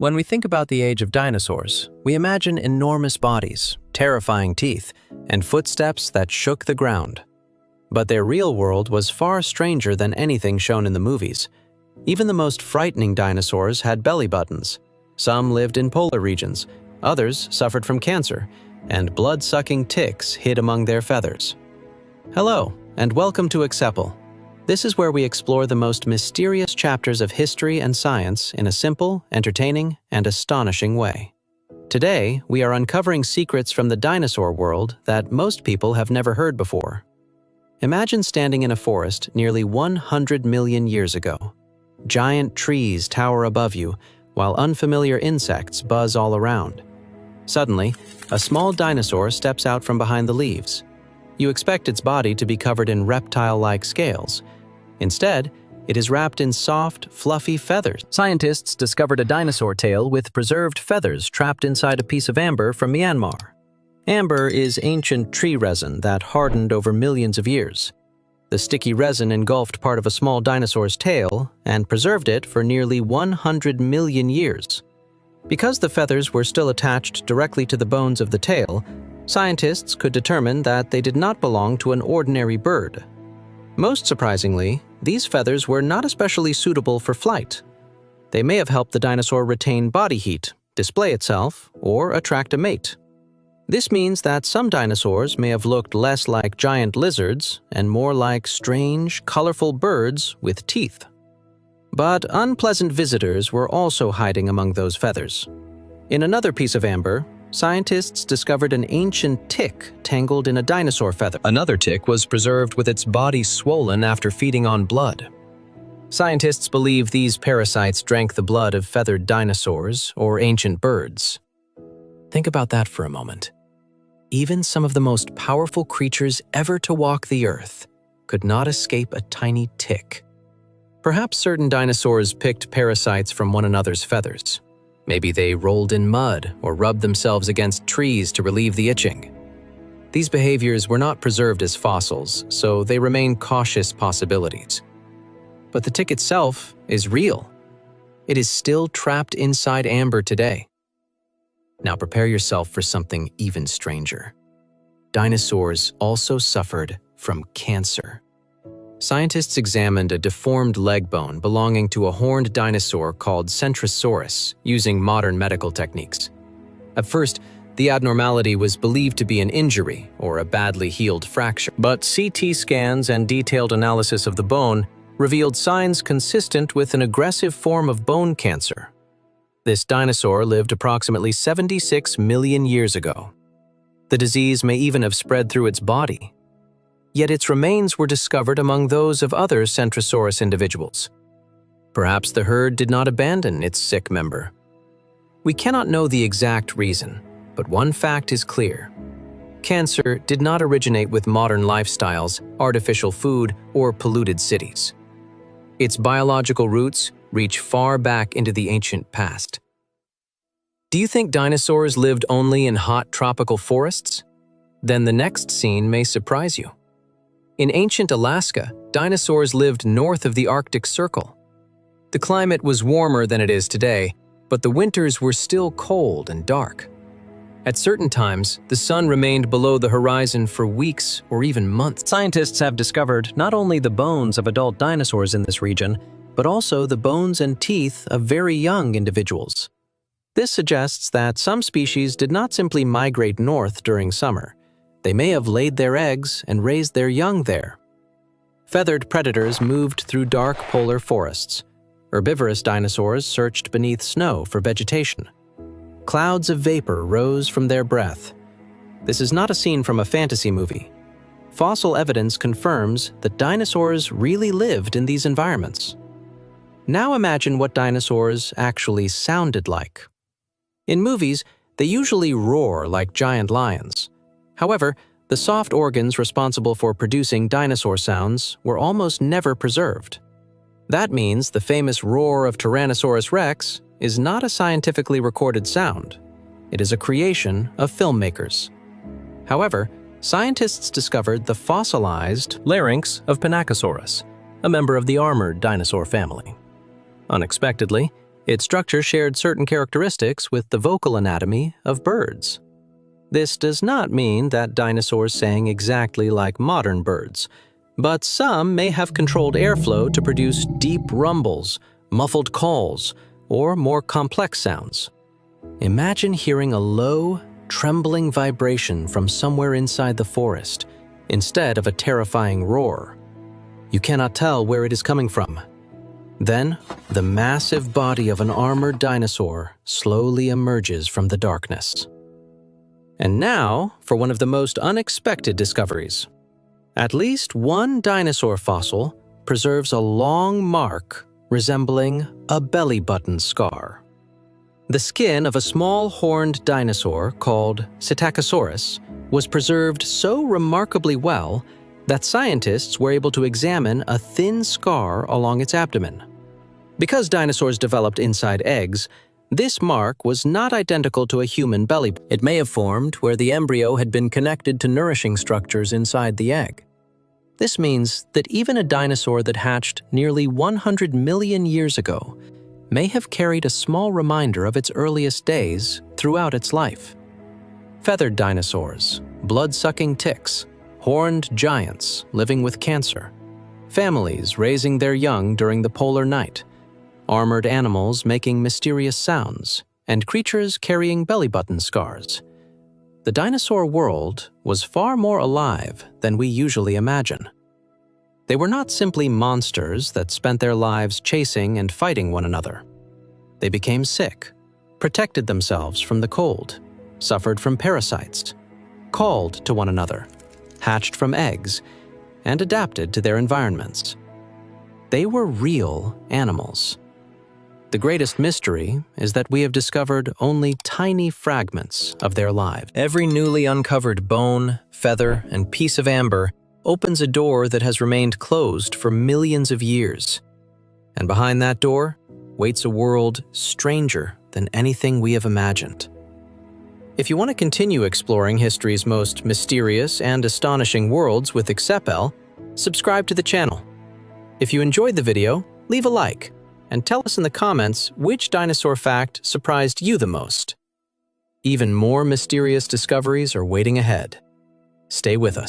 When we think about the age of dinosaurs, we imagine enormous bodies, terrifying teeth, and footsteps that shook the ground. But their real world was far stranger than anything shown in the movies. Even the most frightening dinosaurs had belly buttons. Some lived in polar regions, others suffered from cancer, and blood-sucking ticks hid among their feathers. Hello, and welcome to EXEPEL. This is where we explore the most mysterious chapters of history and science in a simple, entertaining, and astonishing way. Today, we are uncovering secrets from the dinosaur world that most people have never heard before. Imagine standing in a forest nearly 100 million years ago. Giant trees tower above you, while unfamiliar insects buzz all around. Suddenly, a small dinosaur steps out from behind the leaves. You expect its body to be covered in reptile-like scales. Instead, it is wrapped in soft, fluffy feathers. Scientists discovered a dinosaur tail with preserved feathers trapped inside a piece of amber from Myanmar. Amber is ancient tree resin that hardened over millions of years. The sticky resin engulfed part of a small dinosaur's tail and preserved it for nearly 100 million years. Because the feathers were still attached directly to the bones of the tail, scientists could determine that they did not belong to an ordinary bird. Most surprisingly, these feathers were not especially suitable for flight. They may have helped the dinosaur retain body heat, display itself, or attract a mate. This means that some dinosaurs may have looked less like giant lizards and more like strange, colorful birds with teeth. But unpleasant visitors were also hiding among those feathers. In another piece of amber, scientists discovered an ancient tick tangled in a dinosaur feather. Another tick was preserved with its body swollen after feeding on blood. Scientists believe these parasites drank the blood of feathered dinosaurs or ancient birds. Think about that for a moment. Even some of the most powerful creatures ever to walk the earth could not escape a tiny tick. Perhaps certain dinosaurs picked parasites from one another's feathers. Maybe they rolled in mud or rubbed themselves against trees to relieve the itching. These behaviors were not preserved as fossils, so they remain cautious possibilities. But the tick itself is real. It is still trapped inside amber today. Now prepare yourself for something even stranger. Dinosaurs also suffered from cancer. Scientists examined a deformed leg bone belonging to a horned dinosaur called Centrosaurus using modern medical techniques. At first, the abnormality was believed to be an injury or a badly healed fracture, but CT scans and detailed analysis of the bone revealed signs consistent with an aggressive form of bone cancer. This dinosaur lived approximately 76 million years ago. The disease may even have spread through its body. Yet its remains were discovered among those of other Centrosaurus individuals. Perhaps the herd did not abandon its sick member. We cannot know the exact reason, but one fact is clear. Cancer did not originate with modern lifestyles, artificial food, or polluted cities. Its biological roots reach far back into the ancient past. Do you think dinosaurs lived only in hot tropical forests? Then the next scene may surprise you. In ancient Alaska, dinosaurs lived north of the Arctic Circle. The climate was warmer than it is today, but the winters were still cold and dark. At certain times, the sun remained below the horizon for weeks or even months. Scientists have discovered not only the bones of adult dinosaurs in this region, but also the bones and teeth of very young individuals. This suggests that some species did not simply migrate north during summer. They may have laid their eggs and raised their young there. Feathered predators moved through dark polar forests. Herbivorous dinosaurs searched beneath snow for vegetation. Clouds of vapor rose from their breath. This is not a scene from a fantasy movie. Fossil evidence confirms that dinosaurs really lived in these environments. Now imagine what dinosaurs actually sounded like. In movies, they usually roar like giant lions. However, the soft organs responsible for producing dinosaur sounds were almost never preserved. That means the famous roar of Tyrannosaurus rex is not a scientifically recorded sound. It is a creation of filmmakers. However, scientists discovered the fossilized larynx of Panachosaurus, a member of the armored dinosaur family. Unexpectedly, Its structure shared certain characteristics with the vocal anatomy of birds. This does not mean that dinosaurs sang exactly like modern birds, but some may have controlled airflow to produce deep rumbles, muffled calls, or more complex sounds. Imagine hearing a low, trembling vibration from somewhere inside the forest, instead of a terrifying roar. You cannot tell where it is coming from. Then, the massive body of an armored dinosaur slowly emerges from the darkness. And now, for one of the most unexpected discoveries. At least one dinosaur fossil preserves a long mark resembling a belly button scar. The skin of a small horned dinosaur called Psittacosaurus was preserved so remarkably well that scientists were able to examine a thin scar along its abdomen. Because dinosaurs developed inside eggs, this mark was not identical to a human belly button. It may have formed where the embryo had been connected to nourishing structures inside the egg. This means that even a dinosaur that hatched nearly 100 million years ago may have carried a small reminder of its earliest days throughout its life. Feathered dinosaurs, blood-sucking ticks, horned giants living with cancer, families raising their young during the polar night, armored animals making mysterious sounds, and creatures carrying belly button scars. The dinosaur world was far more alive than we usually imagine. They were not simply monsters that spent their lives chasing and fighting one another. They became sick, protected themselves from the cold, suffered from parasites, called to one another, hatched from eggs, and adapted to their environments. They were real animals. The greatest mystery is that we have discovered only tiny fragments of their lives. Every newly uncovered bone, feather, and piece of amber opens a door that has remained closed for millions of years. And behind that door waits a world stranger than anything we have imagined. If you want to continue exploring history's most mysterious and astonishing worlds with EXEPEL, subscribe to the channel. If you enjoyed the video, leave a like, and tell us in the comments which dinosaur fact surprised you the most. Even more mysterious discoveries are waiting ahead. Stay with us.